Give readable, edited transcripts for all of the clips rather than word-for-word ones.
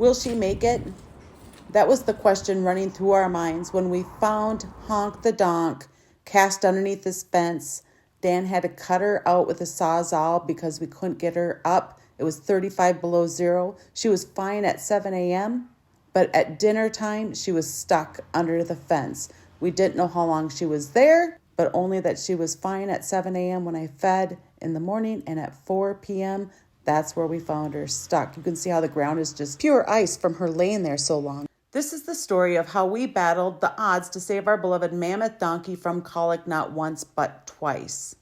Will she make it? That was the question running through our minds when we found Honk the Donk cast underneath this fence. Dan had to cut her out with a sawzall because we couldn't get her up. It was 35 below zero. She was fine at 7 a.m., but at dinner time, she was stuck under the fence. We didn't know how long she was there, but only that she was fine at 7 a.m. when I fed in the morning, and at 4 p.m., that's where we found her stuck. You can see how the ground is just pure ice from her laying there so long. This is the story of how we battled the odds to save our beloved Mammoth Donkey from colic not once but twice.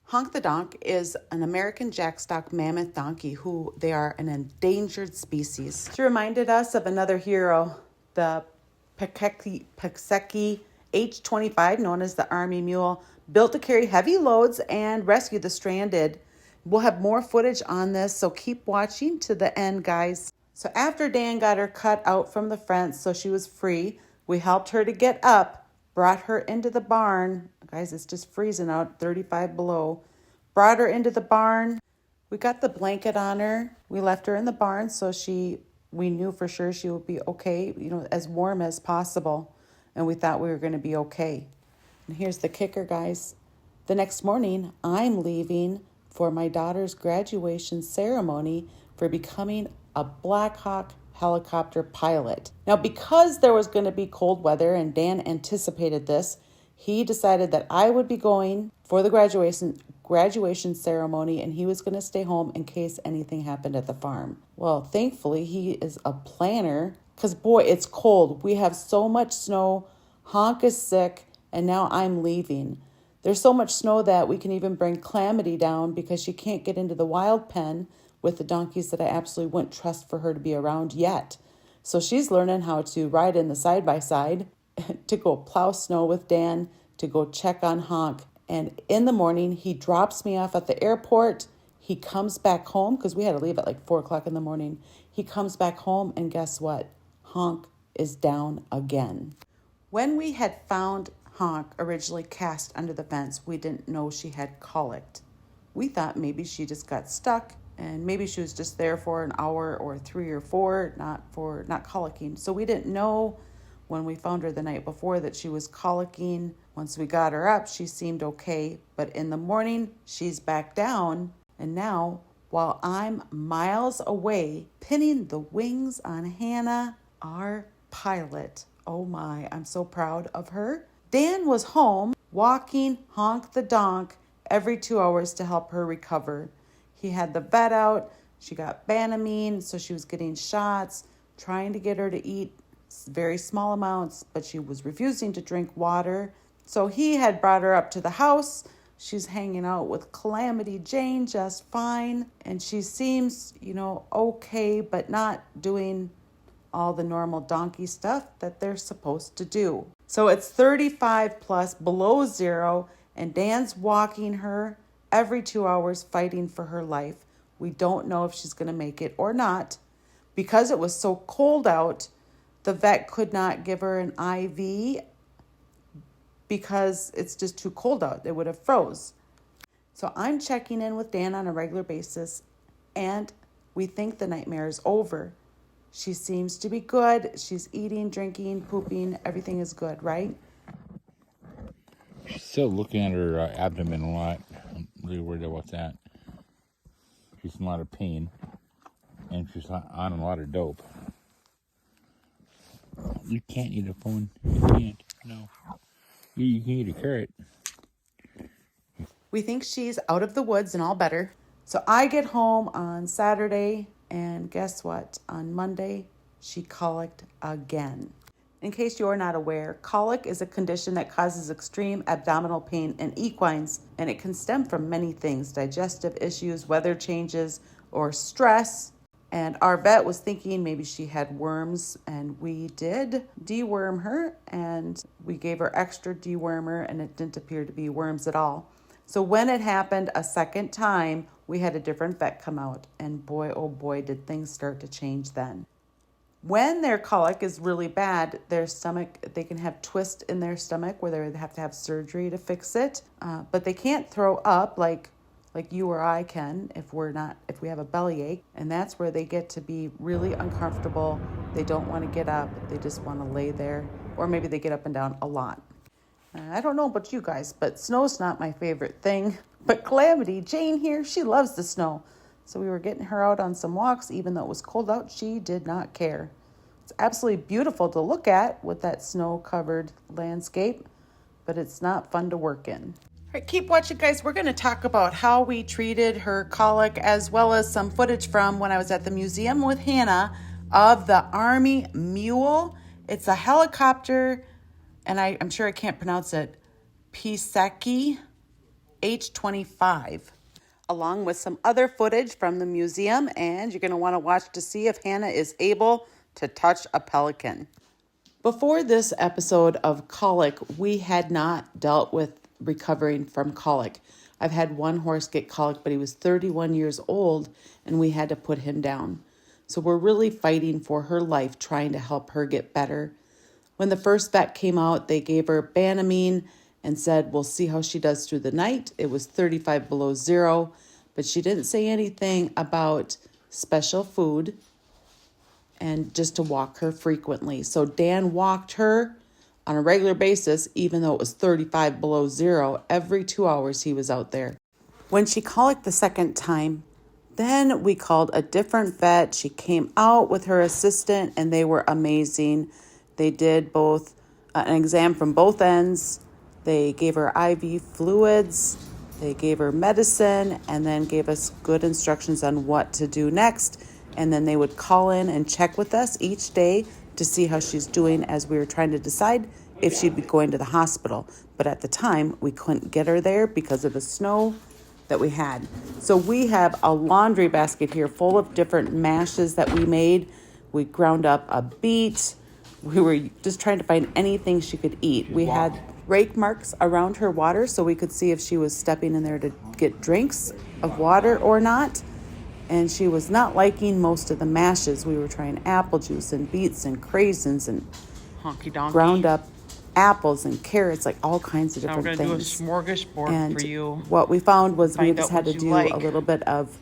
Honk the Donk is an American jackstock mammoth donkey who they are an endangered species. She reminded us of another hero, the Pakseki H25, known as the Army Mule, built to carry heavy loads and rescue the stranded. We'll have more footage on this, so keep watching to the end, guys. So after Dan got her cut out from the fence so she was free, we helped her to get up, brought her into the barn. Guys, it's just freezing out, 35 below. Brought her into the barn. We got the blanket on her. We left her in the barn so we knew for sure she would be okay, as warm as possible. And we thought we were going to be okay. And here's the kicker, guys. The next morning, I'm leaving for my daughter's graduation ceremony for becoming a Black Hawk helicopter pilot. Now, because there was going to be cold weather and Dan anticipated this, he decided that I would be going for the graduation ceremony and he was going to stay home in case anything happened at the farm. Well, thankfully, he is a planner because, boy, it's cold. We have so much snow. Honk is sick, and now I'm leaving. There's so much snow that we can even bring Calamity down because she can't get into the wild pen with the donkeys that I absolutely wouldn't trust for her to be around yet. So she's learning how to ride in the side-by-side, to go plow snow with Dan, to go check on Honk. And in the morning, he drops me off at the airport. He comes back home because we had to leave at like 4 o'clock in the morning. He comes back home and guess what? Honk is down again. When we had found Honk originally cast under the fence, we didn't know she had colic. We thought maybe she just got stuck and maybe she was just there for an hour or 3 or 4, not colicking. So we didn't know when we found her the night before that she was colicking. Once we got her up, she seemed okay. But in the morning, she's back down. And now, while I'm miles away, pinning the wings on Hannah, our pilot. Oh my, I'm so proud of her. Dan was home walking Honk the Donk every 2 hours to help her recover. He had the vet out. She got Banamine, so she was getting shots, trying to get her to eat very small amounts, but she was refusing to drink water. So he had brought her up to the house. She's hanging out with Calamity Jane just fine. And she seems, okay, but not doing all the normal donkey stuff that they're supposed to do. So it's 35 plus below zero, and Dan's walking her every 2 hours fighting for her life. We don't know if she's going to make it or not. Because it was so cold out, the vet could not give her an IV because it's just too cold out. It would have froze. So I'm checking in with Dan on a regular basis, and we think the nightmare is over. She seems to be good. She's eating, drinking, pooping. Everything is good, right? She's still looking at her abdomen a lot. I'm really worried about that. She's in a lot of pain, and she's on a lot of dope. You can't eat a phone. You can't. No. You can eat a carrot. We think she's out of the woods and all better. So I get home on Saturday, and guess what? On Monday, she colicked again. In case you are not aware, colic is a condition that causes extreme abdominal pain in equines, and it can stem from many things: digestive issues, weather changes, or stress. And our vet was thinking maybe she had worms, and we did deworm her, and we gave her extra dewormer, and it didn't appear to be worms at all. So when it happened a second time, we had a different vet come out, and boy, oh boy, did things start to change then. When their colic is really bad, their stomach, they can have twist in their stomach where they have to have surgery to fix it, but they can't throw up like like you or I can if we have a bellyache. And that's where they get to be really uncomfortable. They don't want to get up. They just want to lay there. Or maybe they get up and down a lot. I don't know about you guys, but snow's not my favorite thing. But Calamity, Jane here, she loves the snow. So we were getting her out on some walks. Even though it was cold out, she did not care. It's absolutely beautiful to look at with that snow-covered landscape, but it's not fun to work in. All right, keep watching, guys. We're going to talk about how we treated her colic, as well as some footage from when I was at the museum with Hannah of the Army mule. It's a helicopter, and I'm sure I can't pronounce it, Piseki H-25, along with some other footage from the museum, and you're going to want to watch to see if Hannah is able to touch a pelican. Before this episode of colic, we had not dealt with recovering from colic. I've had one horse get colic, but he was 31 years old, and we had to put him down. So we're really fighting for her life, trying to help her get better. When the first vet came out, they gave her Banamine and said, we'll see how she does through the night. It was 35 below zero, but she didn't say anything about special food and just to walk her frequently. So Dan walked her on a regular basis, even though it was 35 below zero. Every 2 hours he was out there. When she colicked the second time, then we called a different vet. She came out with her assistant, and they were amazing. They did both an exam from both ends. They gave her IV fluids. They gave her medicine, and then gave us good instructions on what to do next. And then they would call in and check with us each day to see how she's doing, as we were trying to decide if she'd be going to the hospital. But at the time, we couldn't get her there because of the snow that we had. So we have a laundry basket here full of different mashes that we made. We ground up a beet. We were just trying to find anything she could eat. We had rake marks around her water so we could see if she was stepping in there to get drinks of water or not. And she was not liking most of the mashes. We were trying apple juice and beets and craisins and Honk The Donk. ground up apples and carrots, like all kinds of different Now we're things. going to do a smorgasbord And for you. what we found was we Find just out had to what do you like. a little bit of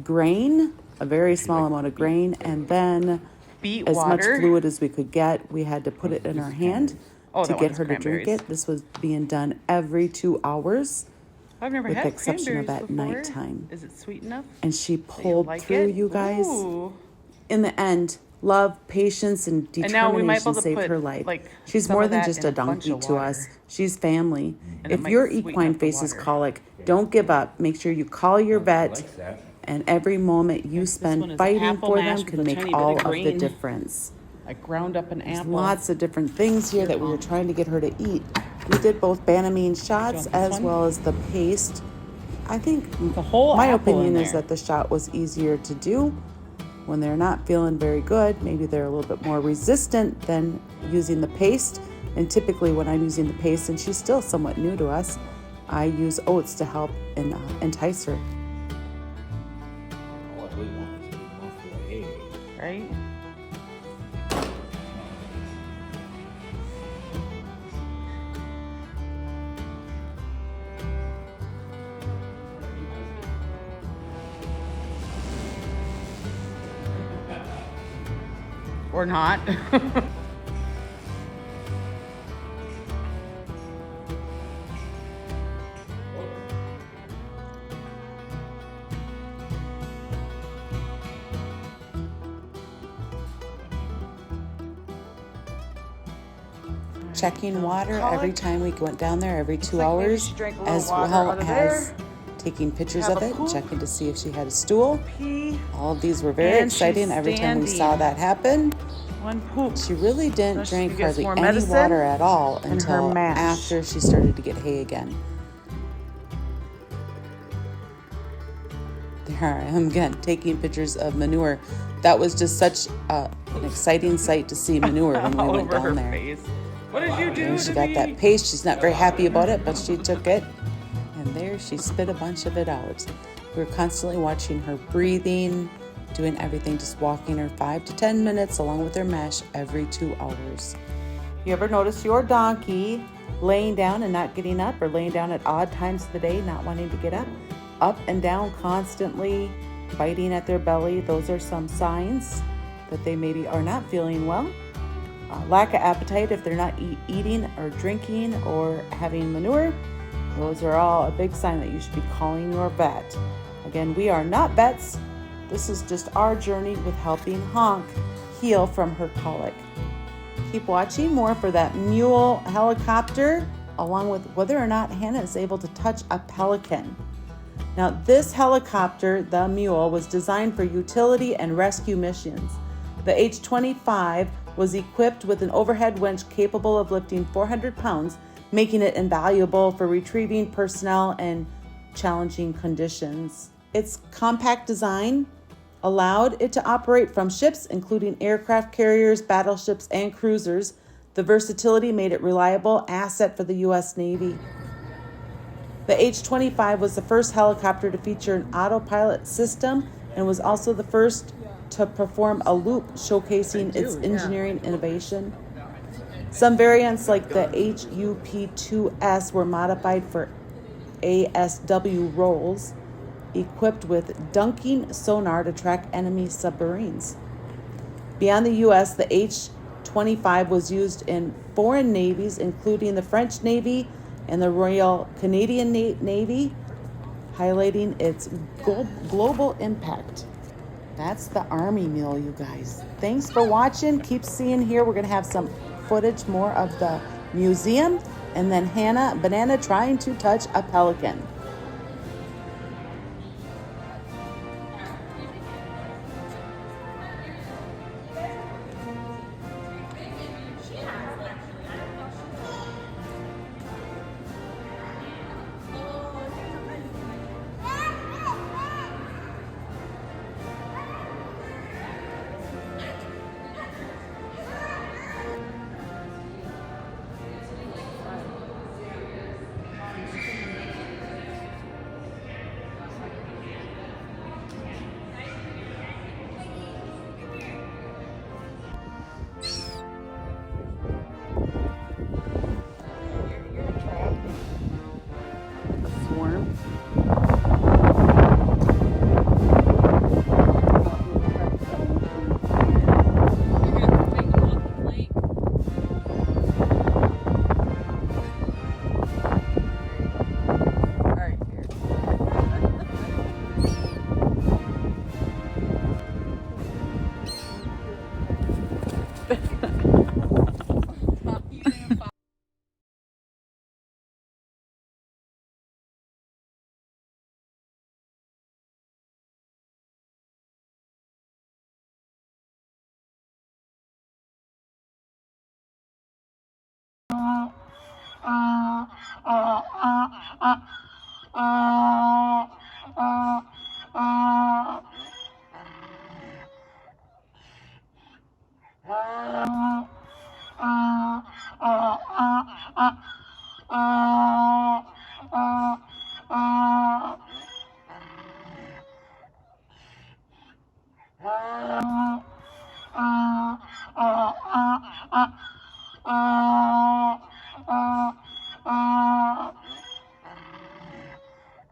grain, a very small amount of grain, and then Beet as much water. fluid as we could get. We had to put it in her hand Oh, to that get one's her to drink cranberries. it. This was being done every 2 hours, I've never with had the exception of cranberries at before. nighttime. Is it sweet enough? And she that you pulled like through, it? you guys. Ooh. In the end, love, patience, and And now we might be determination able to saved put, her life. like, She's some more of than that just in a a bunch donkey of to water. us. She's family. And it If might your sweeten equine up the faces water. colic, don't give up. Make sure you call your vet, and every moment you one spend is fighting apple for mash them with can a make tiny bit of all of the green. difference. I ground up an apple. Lots of different things here that we were trying to get her to eat. We did both Banamine shots this as one? well as the paste. I think The whole my apple opinion in is there. that the shot was easier to do when they're not feeling very good. Maybe they're a little bit more resistant than using the paste. And typically when I'm using the paste, and she's still somewhat new to us, I use oats to help and entice her. Right? Or not. Checking water Colic. every time we went down there, every 2 like maybe hours, she drank a little as water well out of as there. taking pictures Have of a it and poop. checking to see if she had a stool. Pee. All of these were very And she's exciting every time we saw standing. that happen. One poop. She really didn't So she drink gets hardly more any medicine water at all and her until mash. after she started to get hay again. There I am again, taking pictures of manure. That was just such an exciting sight to see manure when we All went over her down there. face. What did you do And to she got me? that paste. She's not very happy about it, but she took it. And there she spit a bunch of it out. We were constantly watching her breathing, doing everything, just walking her 5 to 10 minutes along with her mesh every 2 hours. You ever notice your donkey laying down and not getting up, or laying down at odd times of the day, not wanting to get up? up and down constantly, biting at their belly. Those are some signs that they maybe are not feeling well. Lack of appetite if they're not eating or drinking or having manure. Those are all a big sign that you should be calling your vet. Again, we are not vets. This is just our journey with helping Honk heal from her colic. Keep watching more for that mule helicopter, along with whether or not Hannah is able to touch a pelican. Now, this helicopter, the mule, was designed for utility and rescue missions. The H-25 was equipped with an overhead winch capable of lifting 400 pounds, making it invaluable for retrieving personnel in challenging conditions. Its compact design allowed it to operate from ships, including aircraft carriers, battleships, and cruisers. The versatility made it a reliable asset for the U.S. Navy. The H-25 was the first helicopter to feature an autopilot system and was also the first to perform a loop showcasing its engineering innovation. Some variants like the HUP-2S were modified for ASW roles, equipped with dunking sonar to track enemy submarines. Beyond the U.S., the H-25 was used in foreign navies, including the French Navy and the Royal Canadian Navy, highlighting its global impact. That's the Army Mule, you guys. Thanks for watching. Keep seeing here. We're going to have some footage more of the museum, and then Hannah Banana trying to touch a pelican. Swarm.